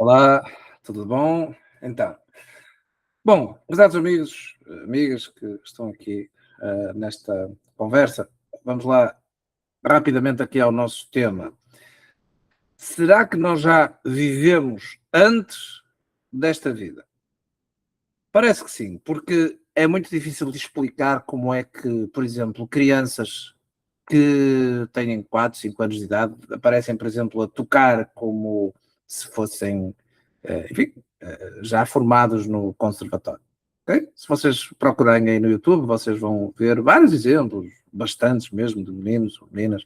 Olá, tudo bom? Então, bom, prezados amigos, amigas que estão aqui nesta conversa, vamos lá rapidamente aqui ao nosso tema. Será que nós já vivemos antes desta vida? Parece que sim, porque é muito difícil de explicar como é que, por exemplo, crianças que têm 4, 5 anos de idade aparecem, por exemplo, a tocar como se fossem, enfim, já formados no conservatório. Ok? Se vocês procurarem aí no YouTube, vocês vão ver vários exemplos, bastantes mesmo, de meninos ou meninas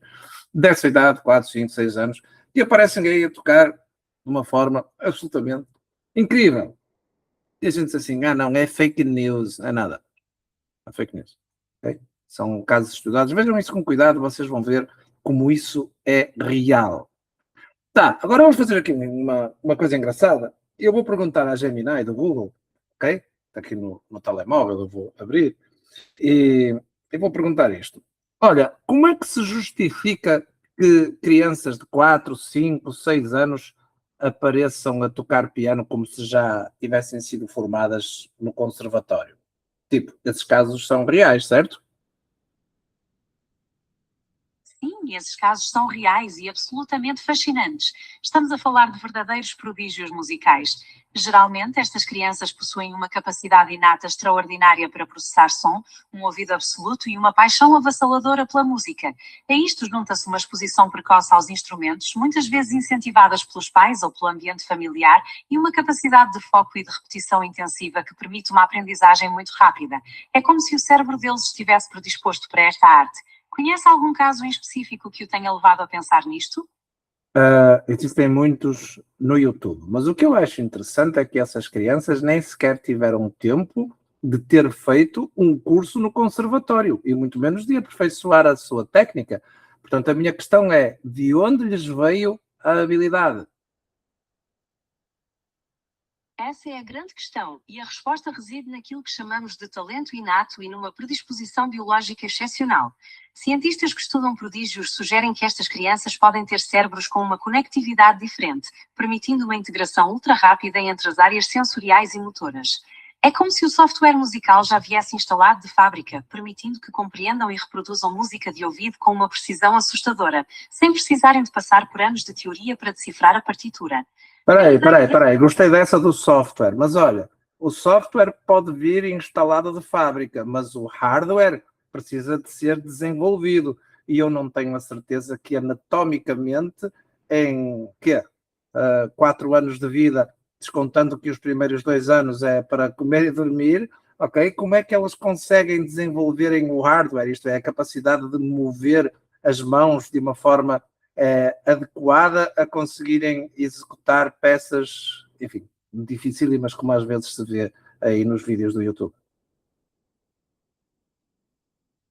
dessa idade, 4, 5, 6 anos, que aparecem aí a tocar de uma forma absolutamente incrível. E a gente diz assim: ah, não, é fake news, não é nada, é fake news. Ok? São casos estudados. Vejam isso com cuidado, vocês vão ver como isso é real. Tá, agora vamos fazer aqui uma coisa engraçada. Eu vou perguntar à Gemini do Google, ok? Está aqui no telemóvel, eu vou abrir, e eu vou perguntar isto. Olha, como é que se justifica que crianças de 4, 5, 6 anos apareçam a tocar piano como se já tivessem sido formadas no conservatório? Tipo, esses casos são reais, certo? Sim, esses casos são reais e absolutamente fascinantes. Estamos a falar de verdadeiros prodígios musicais. Geralmente, estas crianças possuem uma capacidade inata extraordinária para processar som, um ouvido absoluto e uma paixão avassaladora pela música. A isto junta-se uma exposição precoce aos instrumentos, muitas vezes incentivadas pelos pais ou pelo ambiente familiar, e uma capacidade de foco e de repetição intensiva que permite uma aprendizagem muito rápida. É como se o cérebro deles estivesse predisposto para esta arte. Conhece algum caso em específico que o tenha levado a pensar nisto? Existem muitos no YouTube, mas o que eu acho interessante é que essas crianças nem sequer tiveram tempo de ter feito um curso no conservatório e muito menos de aperfeiçoar a sua técnica. Portanto, a minha questão é: de onde lhes veio a habilidade? Essa é a grande questão, e a resposta reside naquilo que chamamos de talento inato e numa predisposição biológica excepcional. Cientistas que estudam prodígios sugerem que estas crianças podem ter cérebros com uma conectividade diferente, permitindo uma integração ultra rápida entre as áreas sensoriais e motoras. É como se o software musical já viesse instalado de fábrica, permitindo que compreendam e reproduzam música de ouvido com uma precisão assustadora, sem precisarem de passar por anos de teoria para decifrar a partitura. Espera aí, gostei dessa do software, mas olha, o software pode vir instalado de fábrica, mas o hardware precisa de ser desenvolvido e eu não tenho a certeza que anatomicamente em 4 anos de vida, descontando que os primeiros 2 anos é para comer e dormir, ok? Como é que elas conseguem desenvolverem o hardware, isto é, a capacidade de mover as mãos de uma forma adequada a conseguirem executar peças, enfim, dificílimas como às vezes se vê aí nos vídeos do YouTube.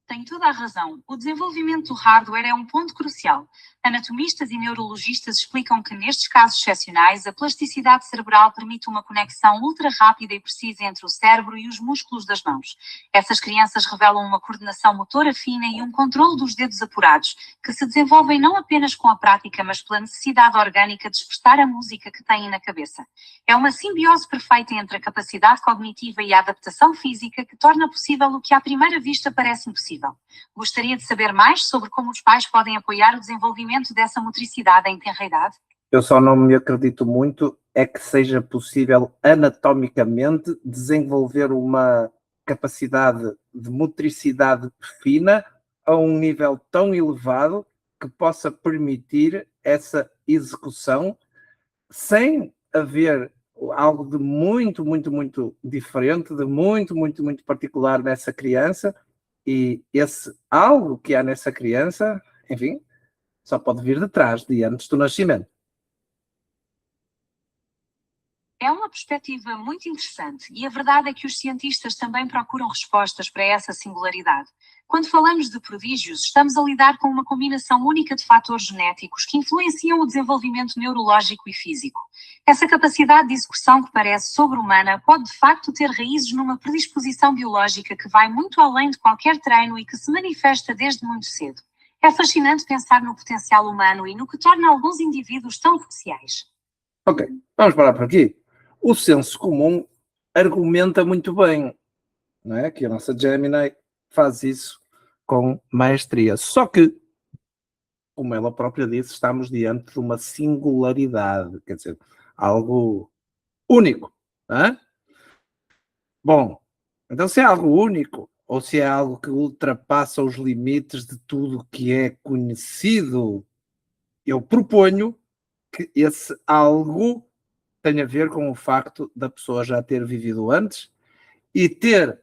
Tem toda a razão. O desenvolvimento do hardware é um ponto crucial. Anatomistas e neurologistas explicam que, nestes casos excepcionais, a plasticidade cerebral permite uma conexão ultra rápida e precisa entre o cérebro e os músculos das mãos. Essas crianças revelam uma coordenação motora fina e um controle dos dedos apurados, que se desenvolvem não apenas com a prática, mas pela necessidade orgânica de expressar a música que têm na cabeça. É uma simbiose perfeita entre a capacidade cognitiva e a adaptação física que torna possível o que à primeira vista parece impossível. Gostaria de saber mais sobre como os pais podem apoiar o desenvolvimento dessa motricidade em tenra idade? Eu só não me acredito muito é que seja possível anatomicamente desenvolver uma capacidade de motricidade fina a um nível tão elevado que possa permitir essa execução sem haver algo de muito, muito, muito diferente, de muito, muito, muito particular nessa criança, e esse algo que há nessa criança, enfim, só pode vir de trás, de antes do nascimento. É uma perspectiva muito interessante e a verdade é que os cientistas também procuram respostas para essa singularidade. Quando falamos de prodígios, estamos a lidar com uma combinação única de fatores genéticos que influenciam o desenvolvimento neurológico e físico. Essa capacidade de execução que parece sobre-humana pode de facto ter raízes numa predisposição biológica que vai muito além de qualquer treino e que se manifesta desde muito cedo. É fascinante pensar no potencial humano e no que torna alguns indivíduos tão especiais. Ok, vamos parar por aqui. O senso comum argumenta muito bem, não é? Que a nossa Gemini faz isso com maestria. Só que, como ela própria disse, estamos diante de uma singularidade, quer dizer, algo único, não é? Bom, então se é algo único, ou se é algo que ultrapassa os limites de tudo que é conhecido, eu proponho que esse algo tem a ver com o facto da pessoa já ter vivido antes e ter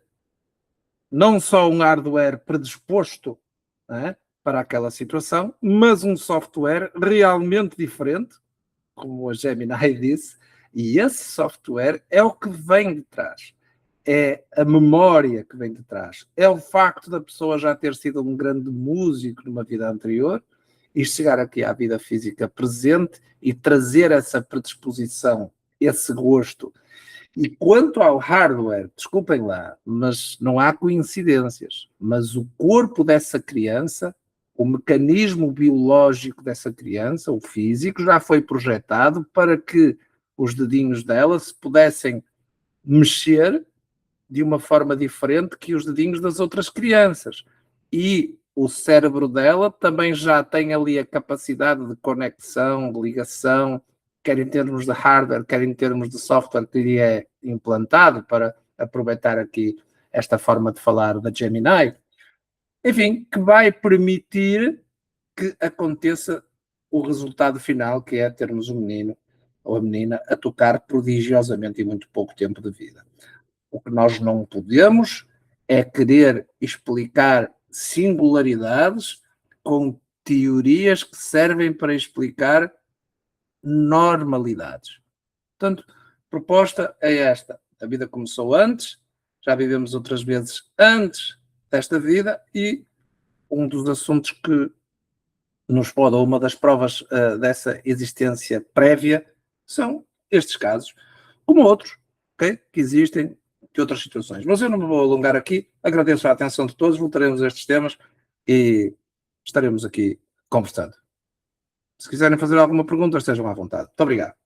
não só um hardware predisposto, não é, para aquela situação, mas um software realmente diferente, como a Gemini disse, e esse software é o que vem de trás. É a memória que vem de trás. É o facto da pessoa já ter sido um grande músico numa vida anterior e chegar aqui à vida física presente e trazer essa predisposição, esse gosto. E quanto ao hardware, desculpem lá, mas não há coincidências. Mas o corpo dessa criança, o mecanismo biológico dessa criança, o físico, já foi projetado para que os dedinhos dela se pudessem mexer de uma forma diferente que os dedinhos das outras crianças. E o cérebro dela também já tem ali a capacidade de conexão, de ligação, quer em termos de hardware, quer em termos de software que lhe é implantado, para aproveitar aqui esta forma de falar da Gemini, enfim, que vai permitir que aconteça o resultado final, que é termos um menino ou a menina a tocar prodigiosamente em muito pouco tempo de vida. O que nós não podemos é querer explicar singularidades com teorias que servem para explicar normalidades. Portanto, a proposta é esta. A vida começou antes, já vivemos outras vezes antes desta vida, e um dos assuntos que nos pode, ou uma das provas dessa existência prévia, são estes casos, como outros, okay, que existem de outras situações. Mas eu não me vou alongar aqui, agradeço a atenção de todos, voltaremos a estes temas e estaremos aqui conversando. Se quiserem fazer alguma pergunta, estejam à vontade. Muito obrigado.